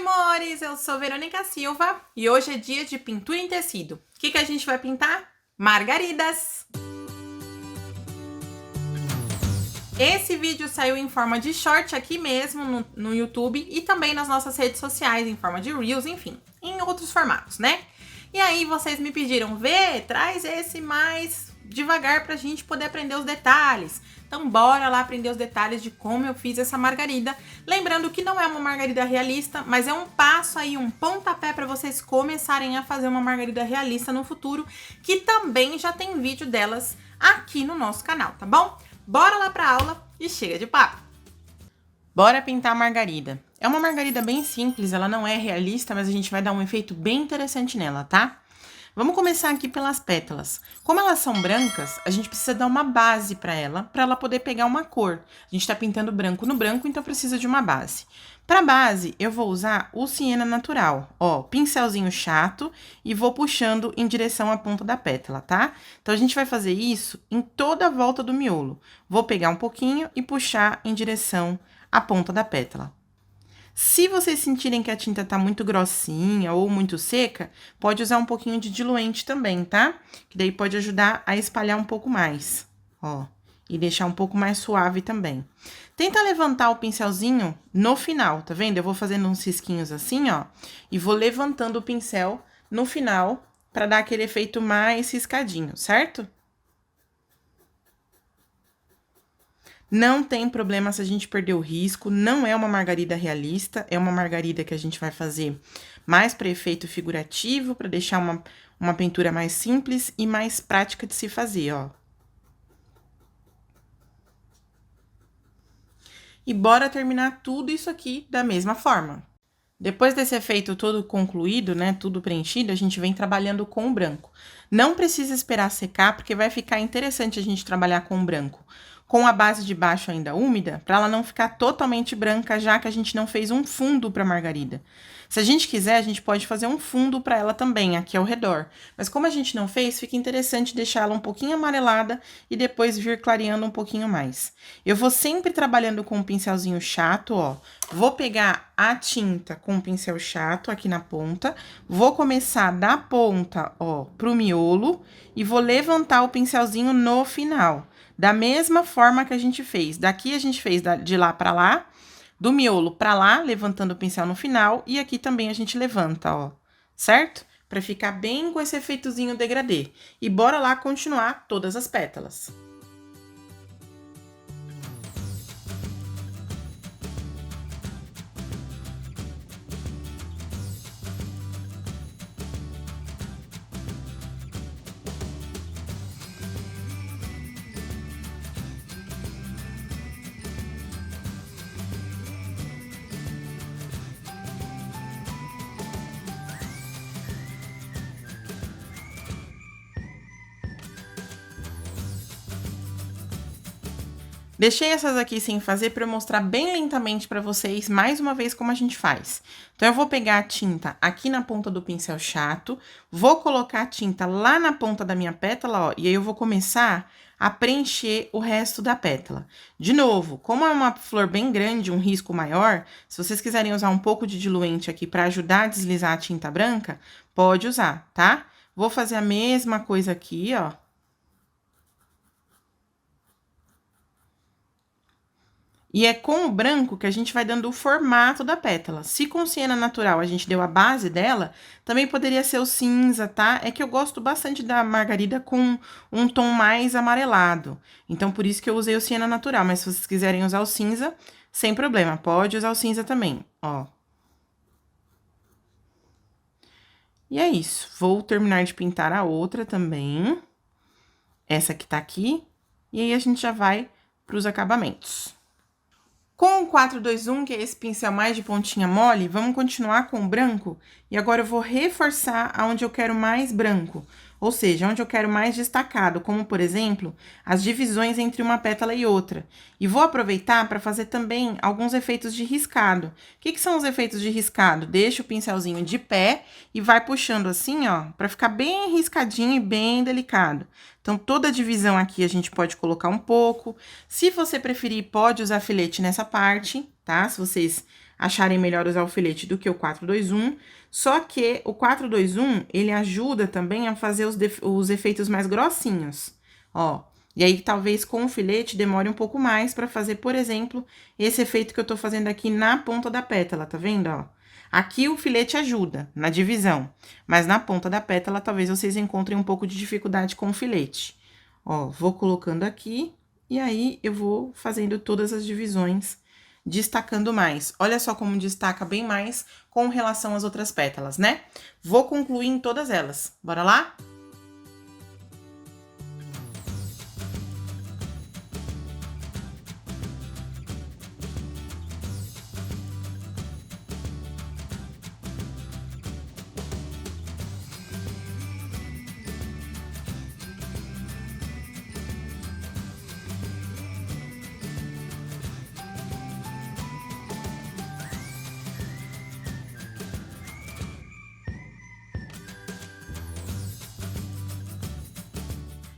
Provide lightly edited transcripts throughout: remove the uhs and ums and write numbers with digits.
amores! Eu sou Verônica Silva e hoje é dia de pintura em tecido. O que a gente vai pintar? Margaridas! Esse vídeo saiu em forma de short aqui mesmo no YouTube e também nas nossas redes sociais, em forma de Reels, enfim, em outros formatos, né? E aí vocês me pediram, Vê, traz esse mais devagar pra gente poder aprender os detalhes. Então bora lá aprender os detalhes de como eu fiz essa margarida. Lembrando que não é uma margarida realista, mas é um passo aí, um pontapé para vocês começarem a fazer uma margarida realista no futuro, que também já tem vídeo delas aqui no nosso canal, tá bom? Bora lá pra aula e chega de papo! Bora pintar a margarida. É uma margarida bem simples, ela não é realista, mas a gente vai dar um efeito bem interessante nela, tá? Vamos começar aqui pelas pétalas. Como elas são brancas, a gente precisa dar uma base para ela poder pegar uma cor. A gente tá pintando branco no branco, então precisa de uma base. Para base, eu vou usar o siena natural, ó, pincelzinho chato, e vou puxando em direção à ponta da pétala, tá? Então, a gente vai fazer isso em toda a volta do miolo. Vou pegar um pouquinho e puxar em direção à ponta da pétala. Se vocês sentirem que a tinta tá muito grossinha ou muito seca, pode usar um pouquinho de diluente também, tá? Que daí pode ajudar a espalhar um pouco mais, ó. E deixar um pouco mais suave também. Tenta levantar o pincelzinho no final, tá vendo? Eu vou fazendo uns risquinhos assim, ó. E vou levantando o pincel no final pra dar aquele efeito mais riscadinho, certo? Não tem problema se a gente perder o risco, não é uma margarida realista, é uma margarida que a gente vai fazer mais para efeito figurativo, para deixar uma pintura mais simples e mais prática de se fazer, ó. E bora terminar tudo isso aqui da mesma forma. Depois desse efeito todo concluído, né, tudo preenchido, a gente vem trabalhando com o branco. Não precisa esperar secar, porque vai ficar interessante a gente trabalhar com o branco. Com a base de baixo ainda úmida, para ela não ficar totalmente branca, já que a gente não fez um fundo para a margarida. Se a gente quiser, a gente pode fazer um fundo para ela também, aqui ao redor. Mas como a gente não fez, fica interessante deixar ela um pouquinho amarelada e depois vir clareando um pouquinho mais. Eu vou sempre trabalhando com um pincelzinho chato, ó. Vou pegar a tinta com o pincel chato aqui na ponta, vou começar da ponta, ó, pro miolo e vou levantar o pincelzinho no final. Da mesma forma que a gente fez. Daqui a gente fez de lá pra lá, do miolo pra lá, levantando o pincel no final, e aqui também a gente levanta, ó, certo? Pra ficar bem com esse efeitozinho degradê. E bora lá continuar todas as pétalas. Deixei essas aqui sem fazer para eu mostrar bem lentamente para vocês, mais uma vez, como a gente faz. Então, eu vou pegar a tinta aqui na ponta do pincel chato, vou colocar a tinta lá na ponta da minha pétala, ó, e aí eu vou começar a preencher o resto da pétala. De novo, como é uma flor bem grande, um risco maior, se vocês quiserem usar um pouco de diluente aqui para ajudar a deslizar a tinta branca, pode usar, tá? Vou fazer a mesma coisa aqui, ó. E é com o branco que a gente vai dando o formato da pétala. Se com siena natural a gente deu a base dela, também poderia ser o cinza, tá? É que eu gosto bastante da margarida com um tom mais amarelado. Então, por isso que eu usei o siena natural. Mas se vocês quiserem usar o cinza, sem problema, pode usar o cinza também, ó. E é isso. Vou terminar de pintar a outra também. Essa que tá aqui. E aí, a gente já vai pros acabamentos. Com o 421, que é esse pincel mais de pontinha mole, vamos continuar com o branco. E agora eu vou reforçar aonde eu quero mais branco. Ou seja, onde eu quero mais destacado, como, por exemplo, as divisões entre uma pétala e outra. E vou aproveitar para fazer também alguns efeitos de riscado. O que são os efeitos de riscado? Deixa o pincelzinho de pé e vai puxando assim, ó, para ficar bem riscadinho e bem delicado. Então, toda a divisão aqui a gente pode colocar um pouco. Se você preferir, pode usar filete nessa parte, tá? Se vocês acharem melhor usar o filete do que o 4-2-1, só que o 4-2-1, ele ajuda também a fazer os efeitos mais grossinhos, ó. E aí, talvez com o filete demore um pouco mais pra fazer, por exemplo, esse efeito que eu tô fazendo aqui na ponta da pétala, tá vendo, ó? Aqui o filete ajuda na divisão, mas na ponta da pétala talvez vocês encontrem um pouco de dificuldade com o filete. Ó, vou colocando aqui e aí eu vou fazendo todas as divisões, destacando mais. Olha só como destaca bem mais com relação às outras pétalas, né? Vou concluir em todas elas. Bora lá?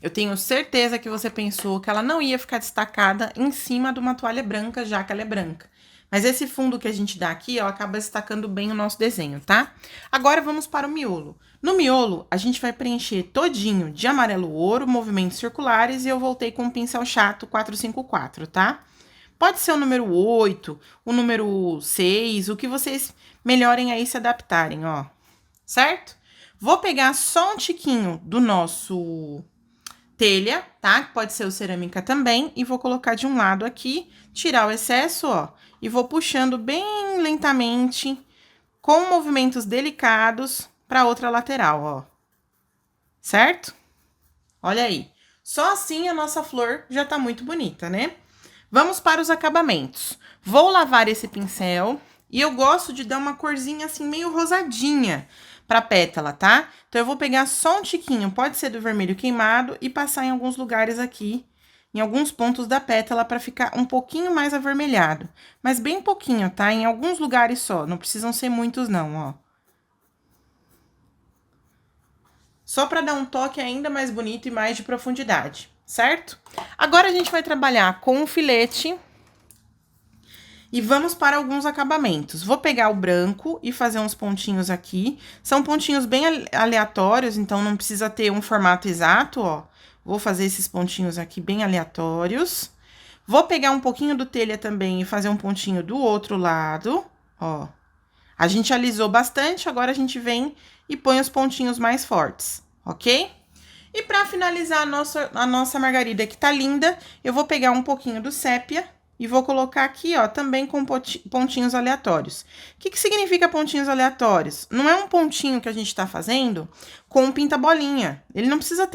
Eu tenho certeza que você pensou que ela não ia ficar destacada em cima de uma toalha branca, já que ela é branca. Mas esse fundo que a gente dá aqui, ó, acaba destacando bem o nosso desenho, tá? Agora vamos para o miolo. No miolo, a gente vai preencher todinho de amarelo ouro, movimentos circulares, e eu voltei com um pincel chato 454, tá? Pode ser o número 8, o número 6, o que vocês melhorem aí se adaptarem, ó. Certo? Vou pegar só um tiquinho do nosso telha, tá? Que pode ser o cerâmica também, e vou colocar de um lado aqui, tirar o excesso, ó, e vou puxando bem lentamente, com movimentos delicados, para outra lateral, ó. Certo? Olha aí. Só assim a nossa flor já tá muito bonita, né? Vamos para os acabamentos. Vou lavar esse pincel, e eu gosto de dar uma corzinha assim, meio rosadinha, pra pétala, tá? Então, eu vou pegar só um tiquinho, pode ser do vermelho queimado, e passar em alguns lugares aqui, em alguns pontos da pétala, pra ficar um pouquinho mais avermelhado. Mas bem pouquinho, tá? Em alguns lugares só, não precisam ser muitos não, ó. Só pra dar um toque ainda mais bonito e mais de profundidade, certo? Agora, a gente vai trabalhar com o filete. E vamos para alguns acabamentos. Vou pegar o branco e fazer uns pontinhos aqui. São pontinhos bem aleatórios, então não precisa ter um formato exato, ó. Vou fazer esses pontinhos aqui bem aleatórios. Vou pegar um pouquinho do telha também e fazer um pontinho do outro lado, ó. A gente alisou bastante, agora a gente vem e põe os pontinhos mais fortes, ok? E para finalizar a nossa margarida, que tá linda, eu vou pegar um pouquinho do sépia e vou colocar aqui, ó, também com pontinhos aleatórios. O que significa pontinhos aleatórios? Não é um pontinho que a gente tá fazendo com um pinta-bolinha. Ele não precisa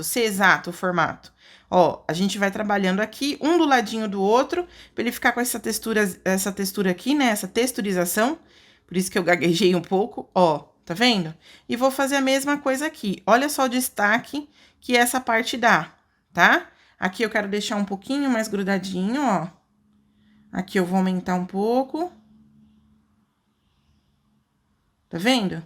ser exato o formato. Ó, a gente vai trabalhando aqui, um do ladinho do outro, pra ele ficar com essa textura aqui, né, essa texturização. Por isso que eu gaguejei um pouco, ó, tá vendo? E vou fazer a mesma coisa aqui. Olha só o destaque que essa parte dá, tá? Aqui eu quero deixar um pouquinho mais grudadinho, ó. Aqui eu vou aumentar um pouco. Tá vendo?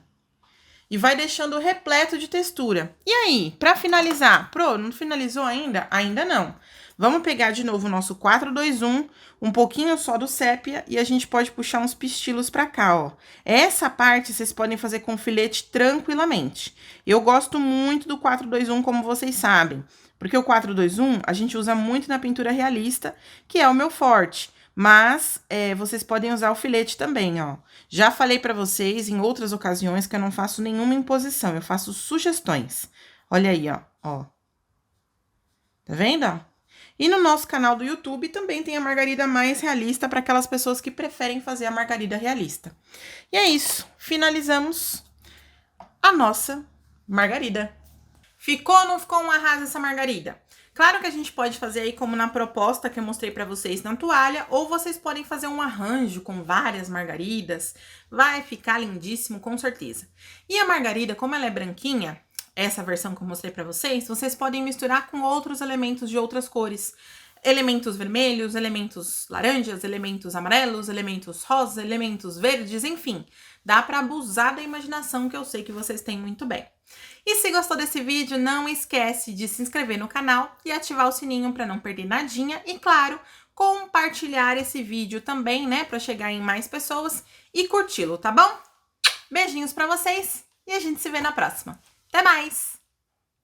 E vai deixando repleto de textura. E aí, pra finalizar? Pro, não finalizou ainda? Ainda não. Vamos pegar de novo o nosso 4-2-1, um pouquinho só do sépia, e a gente pode puxar uns pistilos pra cá, ó. Essa parte vocês podem fazer com filete tranquilamente. Eu gosto muito do 4-2-1, como vocês sabem. Porque o 4-2-1 a gente usa muito na pintura realista, que é o meu forte. Mas, vocês podem usar o filete também, ó. Já falei pra vocês em outras ocasiões que eu não faço nenhuma imposição, eu faço sugestões. Olha aí, ó. Tá vendo, ó? E no nosso canal do YouTube também tem a margarida mais realista para aquelas pessoas que preferem fazer a margarida realista. E é isso, finalizamos a nossa margarida. Ficou ou não ficou um arraso essa margarida? Claro que a gente pode fazer aí como na proposta que eu mostrei pra vocês na toalha, ou vocês podem fazer um arranjo com várias margaridas, vai ficar lindíssimo com certeza. E a margarida, como ela é branquinha, essa versão que eu mostrei pra vocês, vocês podem misturar com outros elementos de outras cores. Elementos vermelhos, elementos laranjas, elementos amarelos, elementos rosas, elementos verdes, enfim. Dá pra abusar da imaginação que eu sei que vocês têm muito bem. E se gostou desse vídeo, não esquece de se inscrever no canal e ativar o sininho para não perder nadinha. E claro, compartilhar esse vídeo também, né, para chegar em mais pessoas e curti-lo, tá bom? Beijinhos para vocês e a gente se vê na próxima. Até mais!